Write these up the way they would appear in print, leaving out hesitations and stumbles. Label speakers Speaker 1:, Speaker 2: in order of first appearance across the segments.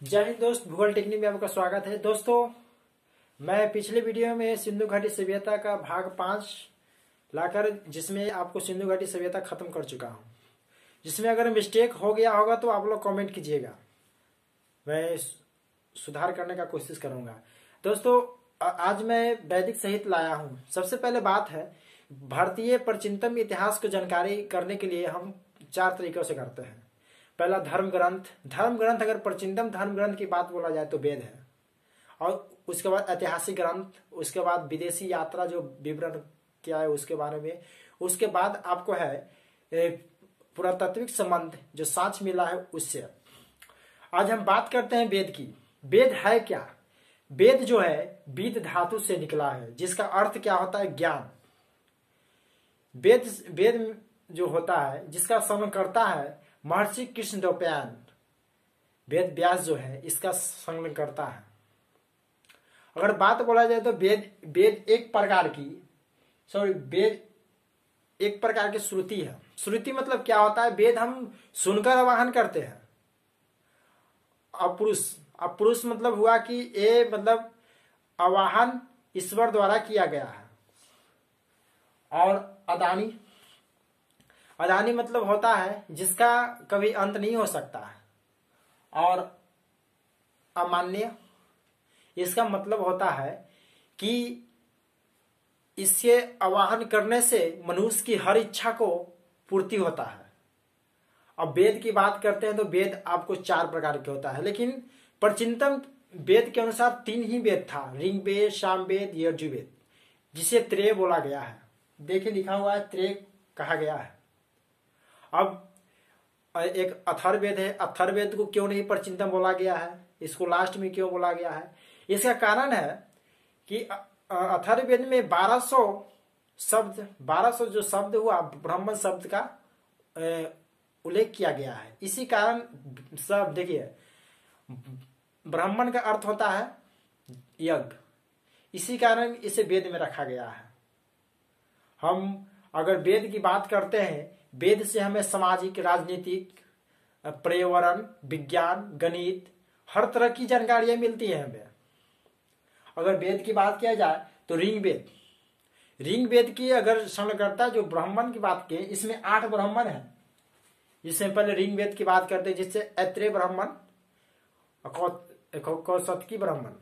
Speaker 1: जय हिंद दोस्त, भूगोल टेक्निक में आपका स्वागत है। दोस्तों, मैं पिछले वीडियो में सिंधु घाटी सभ्यता का भाग 5 लाकर जिसमें आपको सिंधु घाटी सभ्यता खत्म कर चुका हूं। जिसमें अगर मिस्टेक हो गया होगा तो आप लोग कमेंट कीजिएगा, मैं सुधार करने का कोशिश करूंगा। दोस्तों, आज मैं वैदिक साहित्य लाया हूं। सबसे पहले बात है, भारतीय प्राचीनतम इतिहास को जानकारी करने के लिए हम 4 तरीकों से करते हैं। पहला धर्म ग्रंथ अगर प्राचीनतम धर्म ग्रंथ की बात बोला जाए तो वेद है, और उसके बाद ऐतिहासिक ग्रंथ, उसके बाद विदेशी यात्रा जो विवरण क्या है उसके बारे में, उसके बाद आपको है पुरातात्विक संबंध जो साक्ष्य मिला है उससे। आज हम बात करते हैं वेद की। वेद है क्या? वेद जो है वेद धातु से निकला है, जिसका अर्थ क्या होता है? ज्ञान। वेद जो होता है जिसका संकलन करता है महर्षि कृष्णद्वैपायन। वेद व्यास जो है इसका संकलन करता है। अगर बात बोला जाए तो वेद एक प्रकार की श्रुति है। श्रुति मतलब क्या होता है? वेद हम सुनकर आवाहन करते हैं। अपुरुष मतलब हुआ कि ये मतलब आवाहन ईश्वर द्वारा किया गया है। और अदानी मतलब होता है जिसका कभी अंत नहीं हो सकता है। और अमान्य, इसका मतलब होता है कि इससे आवाहन करने से मनुष्य की हर इच्छा को पूर्ति होता है। अब वेद की बात करते हैं तो वेद आपको 4 प्रकार के होता है, लेकिन प्राचीनतम वेद के अनुसार 3 ही वेद था, ऋग्वेद, सामवेद, यजुर्वेद, जिसे त्रय बोला गया है। देखिए लिखा हुआ है, त्रय कहा गया है। अब एक अथर्ववेद है। अथर्ववेद को क्यों नहीं प्राचीनतम बोला गया है, इसको लास्ट में क्यों बोला गया है? इसका कारण है कि अथर्ववेद में 1200 जो शब्द हुआ, ब्राह्मण शब्द का उल्लेख किया गया है। इसी कारण सब देखिए, ब्राह्मण का अर्थ होता है यज्ञ, इसी कारण इसे वेद में रखा गया है। हम अगर वेद की बात करते हैं, वेद से हमें सामाजिक, राजनीतिक, पर्यावरण, विज्ञान, गणित, हर तरह की जानकारियां मिलती हैं हमें। अगर वेद की बात किया जाए तो ऋग्वेद की अगर संलग्नता जो ब्राह्मण की बात की, इसमें 8 ब्राह्मण है। जिसमें पहले ऋग्वेद की बात करते हैं, जिससे ऐत्रेय ब्राह्मण, कौशिकी ब्राह्मण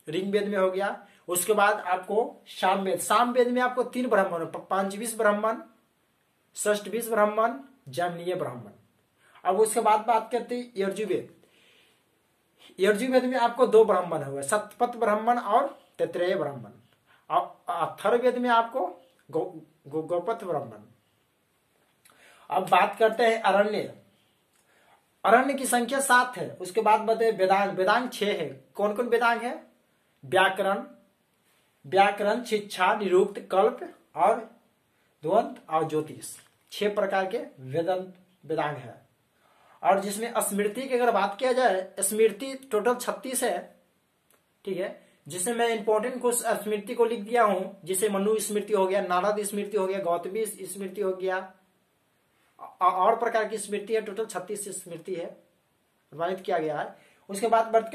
Speaker 1: ऋग्वेद में हो गया। उसके बाद आपको सामवेद में आपको 3 ब्राह्मण, पंचविश ब्राह्मण, षष्ठविश ब्राह्मण, जैमिनीय ब्राह्मण। अब उसके बाद बात करते हैं यजुर्वेद में आपको 2 ब्राह्मण हुए, शतपथ ब्राह्मण और तैत्तिरीय ब्राह्मण। और अथर्ववेद में आपको गौपथ ब्राह्मण। अब बात करते हैं अरण्य की संख्या 7 है। उसके बाद बताए वेदांग 6 है। कौन कौन वेदांग है? व्याकरण, शिक्षा, निरुक्त, कल्प और द्वंद्व और ज्योतिष। 6 प्रकार के वेदांग है। और जिसमें स्मृति की अगर बात किया जाए, स्मृति टोटल 36 है, ठीक है। जिसमें मैं इंपॉर्टेंट कुछ स्मृति को लिख दिया हूं, जिसे मनु स्मृति हो गया, नारद स्मृति हो गया, गौतमी स्मृति हो गया, और प्रकार की स्मृति है। टोटल 36 स्मृति है, वर्णित किया गया है। उसके बाद बात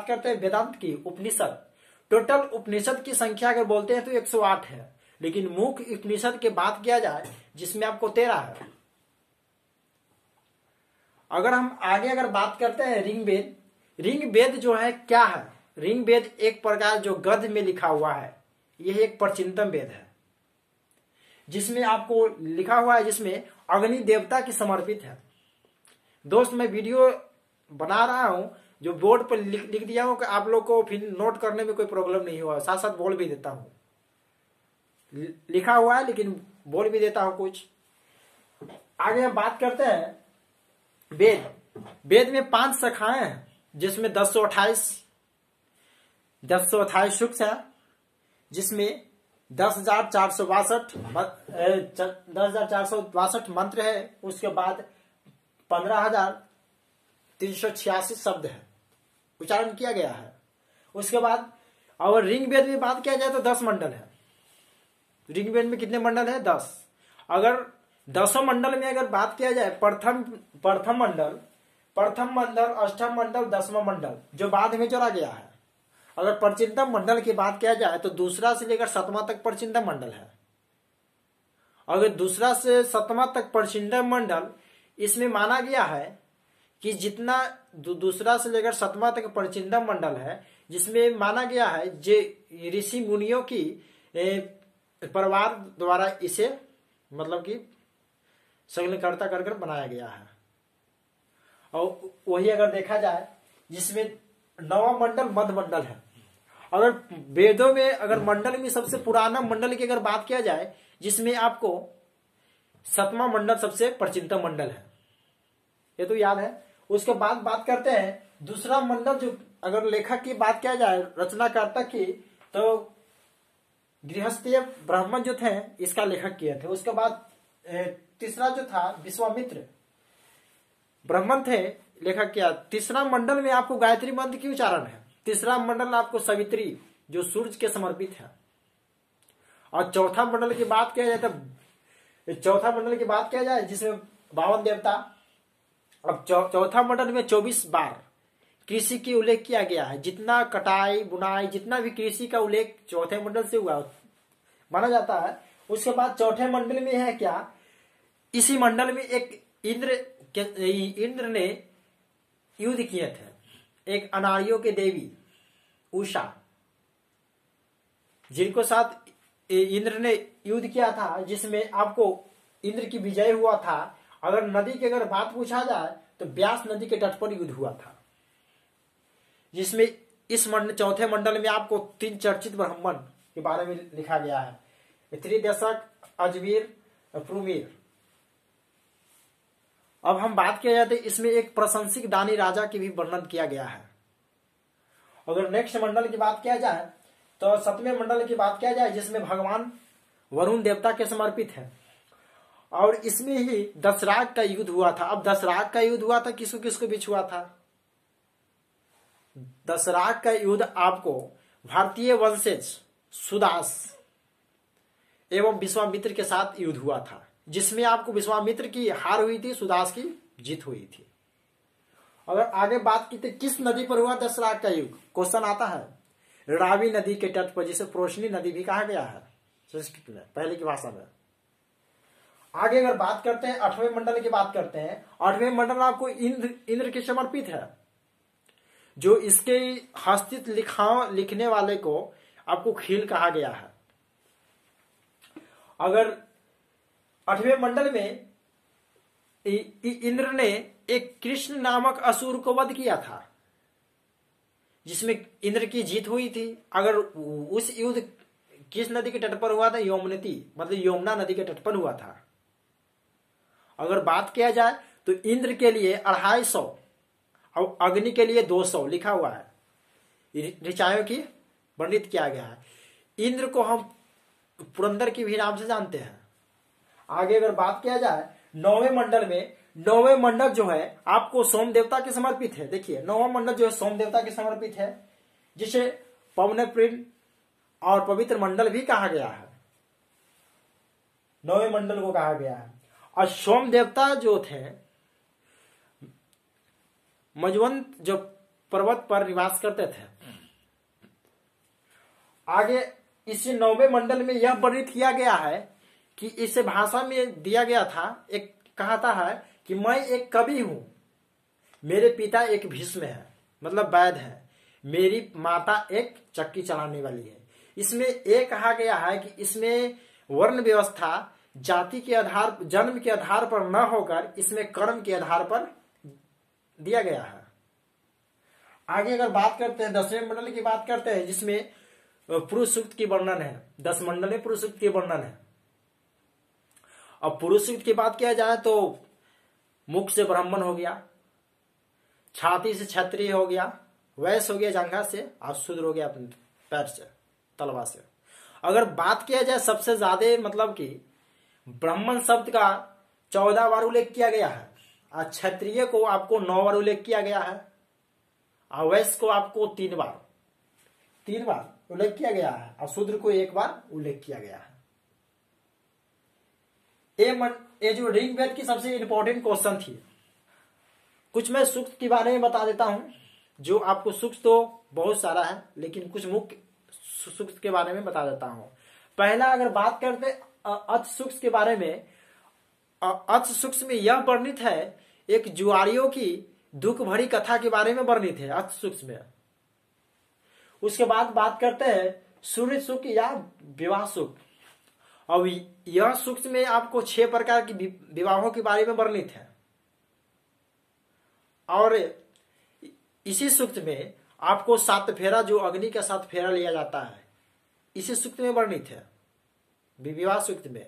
Speaker 1: करते हैं वेदांत की। उपनिषद, टोटल उपनिषद की संख्या अगर बोलते हैं तो 108 है, लेकिन मुख्य उपनिषद की बात किया जाए जिसमें आपको 13 है। अगर हम आगे अगर बात करते हैं ऋग्वेद जो है क्या है? ऋग्वेद एक प्रकार जो गद्य में लिखा हुआ है, यह एक प्राचीनतम वेद है, जिसमें आपको लिखा हुआ है, जिसमें अग्नि देवता की समर्पित है। दोस्त, मैं वीडियो बना रहा हूं, जो बोर्ड पर लिख दिया हूं कि आप लोग को फिर नोट करने में कोई प्रॉब्लम नहीं हुआ, साथ साथ बोल भी देता हूं। लिखा हुआ है लेकिन बोल भी देता हूं कुछ। आगे हम बात करते हैं वेद में 5 शाखाएं हैं, जिसमें 1028 सूक्त है, जिसमें 10,462 मंत्र है। उसके बाद 15,386 शब्द है, उच्चारण किया गया है। उसके बाद और ऋग्वेद में बात किया जाए तो 10 मंडल है। ऋग्वेद में कितने मंडल है? 10। अगर 10 मंडल में अगर बात किया जाए, प्रथम मंडल प्रथम मंडल, अष्टम मंडल, दसवां मंडल जो बाद में जोड़ा गया है। अगर परचिंतम मंडल की बात किया जाए तो दूसरा से लेकर सतवां तक परचिंतम मंडल है। अगर दूसरा से सतवां तक परचिंतम मंडल, इसमें माना गया है कि जितना दूसरा से लेकर सतवां तक परचिंतम मंडल है, जिसमें माना गया है जे ऋषि मुनियों की परिवार द्वारा इसे मतलब कि संलग्नकर्ता कर बनाया गया है। और वही अगर देखा जाए जिसमें नवा मंडल मध्य मंडल है। अगर वेदों में अगर मंडल में सबसे पुराना मंडल की अगर बात किया जाए, जिसमें आपको सतवां मंडल सबसे प्रचिंतम मंडल है, ये तो याद है। उसके बाद बात करते हैं दूसरा मंडल, जो अगर लेखक की बात किया जाए रचनाकर्ता की, तो गृहस्थीय ब्राह्मण जो थे इसका लेखक किए थे। उसके बाद तीसरा जो था विश्वामित्र ब्राह्मण थे, लेखक किया। तीसरा मंडल में आपको गायत्री मंत्र की उच्चारण है। तीसरा मंडल आपको सवित्री जो सूर्य के समर्पित है। और चौथा मंडल की बात किया जाए तो चौथा मंडल की बात किया जाए जिसमें 52 देवता। अब चौथा मंडल में 24 बार कृषि की उल्लेख किया गया है। जितना कटाई बुनाई जितना भी कृषि का उल्लेख चौथे मंडल से हुआ माना जाता है। उसके बाद चौथे मंडल में है क्या, इसी मंडल में एक इंद्र ने युद्ध किए थे, एक अनाड़ियों के देवी उषा, जिनको साथ इंद्र ने युद्ध किया था, जिसमें आपको इंद्र की विजय हुआ था। अगर नदी की अगर बात पूछा जाए तो ब्यास नदी के तट पर युद्ध हुआ था, जिसमें इस चौथे मंडल में आपको 3 चर्चित ब्राह्मण के बारे में लिखा गया है, त्रिदशक, अजवीर, प्रुमीर। अब हम बात किया जाए तो इसमें एक प्रशंसिक दानी राजा की भी वर्णन किया गया है। अगर नेक्स्ट मंडल की बात किया जाए तो 7वें मंडल की बात किया जाए, जिसमें भगवान वरुण देवता के समर्पित है। और इसमें ही दशराग का युद्ध हुआ था। अब दशराग का युद्ध हुआ था किसको किसको बीच हुआ था? दशराग का युद्ध आपको भारतीय वंशज सुदास एवं विश्वामित्र के साथ युद्ध हुआ था, जिसमें आपको विश्वामित्र की हार हुई थी, सुदास की जीत हुई थी। अगर आगे बात की तो किस नदी पर हुआ दशराग का युद्ध, क्वेश्चन आता है। रावी नदी के तट पर, जिसे प्रोशनी नदी भी कहा गया है संस्कृत में, पहले की भाषा में। आगे अगर बात करते हैं 8वें मंडल की बात करते हैं। 8वें मंडल आपको इंद्र के समर्पित है, जो इसके हस्तित लिखने वाले को आपको खील कहा गया है। अगर 8वें मंडल में इंद्र ने एक कृष्ण नामक असुर को वध किया था, जिसमें इंद्र की जीत हुई थी। अगर उस युद्ध किस नदी के तट पर हुआ था? यमुनती, मतलब यमुना नदी के तट पर हुआ था। अगर बात किया जाए तो इंद्र के लिए 250 और अग्नि के लिए 200 लिखा हुआ है, ऋचाओं की वर्णित किया गया है। इंद्र को हम पुरंदर के भी नाम से जानते हैं। आगे अगर बात किया जाए 9वें मंडल में, 9वें मंडल जो है आपको सोम देवता के समर्पित है। देखिए 9वां मंडल जो है सोम देवता के समर्पित है, जिसे पवनप्रिय और पवित्र मंडल भी कहा गया है। 9वें मंडल को कहा गया है। और सोम देवता जो थे मजवंत जो पर्वत पर निवास करते थे। आगे इसी 9वें मंडल में यह वर्णित किया गया है कि इसे भाषा में दिया गया था, एक कहता है कि मैं एक कवि हूं, मेरे पिता एक भीष्म है, मतलब वैद्य है, मेरी माता एक चक्की चलाने वाली है। इसमें एक कहा गया है कि इसमें वर्ण व्यवस्था जाति के आधार, जन्म के आधार पर न होकर इसमें कर्म के आधार पर दिया गया है। आगे अगर बात करते हैं 10वें मंडल की बात करते हैं, जिसमें पुरुष सूक्त की वर्णन है। 10 मंडल में पुरुष सूक्त की वर्णन है। अब पुरुष सूक्त की बात किया जाए तो मुख से ब्राह्मण हो गया, छाती से क्षत्रिय हो गया, वैश्य हो गया जांघा से, और शूद्र हो गया अपने पैर से, तलवा से। अगर बात किया जाए सबसे ज्यादा मतलब कि ब्राह्मण शब्द का 14 बार उल्लेख किया गया है, और क्षत्रिय को आपको 9 बार उल्लेख किया गया है, और वैश्य को आपको 3 बार उल्लेख किया गया है, और शूद्र को 1 बार उल्लेख किया गया है। ये जो ऋग्वेद की सबसे इंपॉर्टेंट क्वेश्चन थी, कुछ मैं सूक्त के बारे में बता देता हूं, जो आपको सूक्त तो बहुत सारा है, लेकिन कुछ मुख्य सूक्त के बारे में बता देता हूं। पहला अगर बात करते अथ सूक्त के बारे में, अथ सूक्त में यह वर्णित है, एक जुआरियों की दुख भरी कथा के बारे में वर्णित है अथ सूक्त में। उसके बाद बात करते हैं सूर्य सूक्त या विवाह सूक्त। अब यह सूक्त में आपको 6 प्रकार की विवाहों के बारे में वर्णित है, और इसी सूक्त में आपको 7 फेरा, जो अग्नि का 7 फेरा लिया जाता है, इसी सूक्त में वर्णित है विवाह सूक्त में।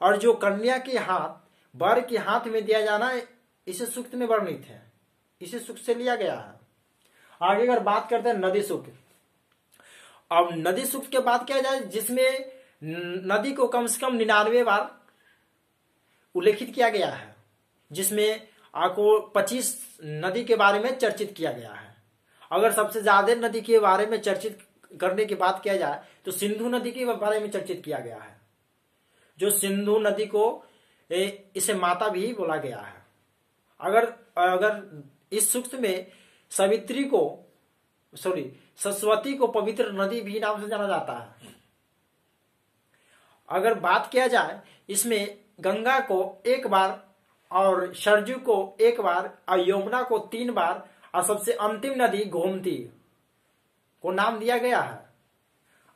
Speaker 1: और जो कन्या के हाथ वर के हाथ में दिया जाना, इसी सूक्त में वर्णित है, इसी सूक्त से लिया गया है। आगे अगर बात करते हैं नदी सूक्त। अब नदी सूक्त के बात किया जाए, जिसमें नदी को कम से कम 99 बार उल्लेखित किया गया है, जिसमें आपको 25 नदी के बारे में चर्चित किया गया है। अगर सबसे ज्यादा नदी के बारे में चर्चित करने की बात किया जाए तो सिंधु नदी के बारे में चर्चित किया गया है, जो सिंधु नदी को इसे माता भी बोला गया है। अगर इस सूक्त में सरस्वती को पवित्र नदी भी नाम से जाना जाता है। अगर बात किया जाए, इसमें गंगा को 1 बार और सरजू को 1 बार और यमुना को 3 बार और सबसे अंतिम नदी गोमती को नाम दिया गया है।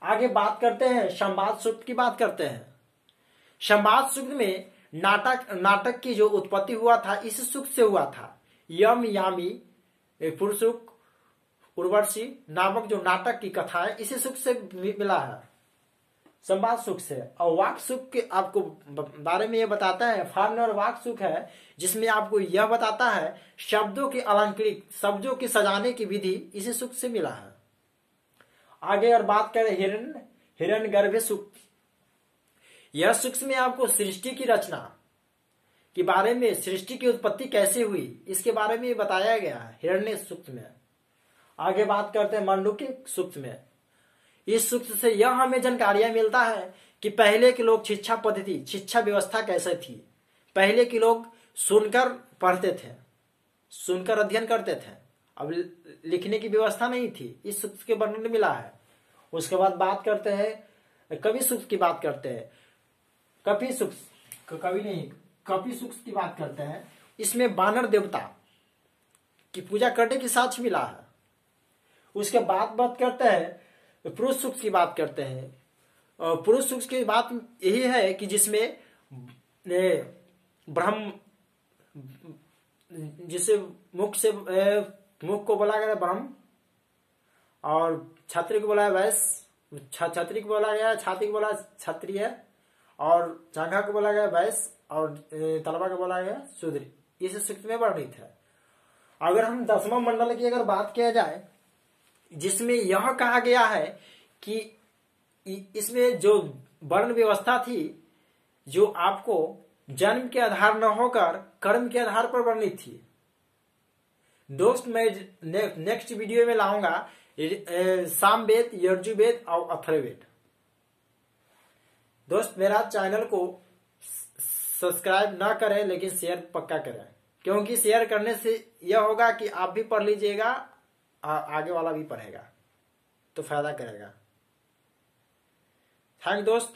Speaker 1: आगे बात करते हैं संवाद सूक्त की बात करते हैं। संवाद सूक्त में नाटक की जो उत्पत्ति हुआ था, इस सूक्त से हुआ था। यम यामी पुरुषुक उर्वशी नामक जो नाटक की कथा है, इसी सूक्त से मिला है, संवाद सूक्त से। और वाक सूक्त के आपको बारे में यह बताता है, फार्न और वाक सूक्त है, जिसमें आपको यह बताता है शब्दों के अलंकृत, शब्दों के सजाने की विधि, इसी सूक्त से मिला है। आगे और बात करें हिरण्यगर्भ सूक्त। यह सूक्त में आपको सृष्टि की रचना के बारे में, सृष्टि की उत्पत्ति कैसे हुई, इसके बारे में बताया गया है हिरण्य सूक्त में। आगे बात करते हैं मंडूक्य सूक्त में। इस सूक्त से यह हमें जानकारियां मिलता है कि पहले के लोग शिक्षा पद्धति, शिक्षा व्यवस्था कैसे थी। पहले के लोग सुनकर पढ़ते थे, सुनकर अध्ययन करते थे, अब लिखने की व्यवस्था नहीं थी, इस सूक्त के वर्णन में मिला है। उसके बाद बात करते हैं कवि सूक्त की बात करते हैं। कपि सूक्त की बात करते हैं। इसमें वानर देवता की पूजा करने की साक्ष्य मिला है। उसके बाद बात करते हैं पुरुष सूक्त की बात करते हैं। पुरुष सूक्त की बात यही है कि जिसमें ब्रह्म, जिसे मुख को बोला गया ब्रह्म, और छात्री को बोला वैश्य, छात्री को बोला गया, छाती को बोला क्षत्रिय, और चांगा को बोला गया वैश्य, और तलवा को बोला गया शूद्र, इस सूक्त में वर्णित है। अगर हम 10वां मंडल की अगर बात किया जाए, जिसमें यह कहा गया है कि इसमें जो वर्ण व्यवस्था थी, जो आपको जन्म के आधार न होकर कर्म के आधार पर वर्णित थी। दोस्त मैं नेक्स्ट वीडियो में लाऊंगा सामवेद, यजुर्वेद और अथर्ववेद। दोस्त मेरा चैनल को सब्सक्राइब ना करें, लेकिन शेयर पक्का करें, क्योंकि शेयर करने से यह होगा कि आप भी पढ़ लीजिएगा, आगे वाला भी पढ़ेगा, तो फायदा करेगा। थैंक दोस्त।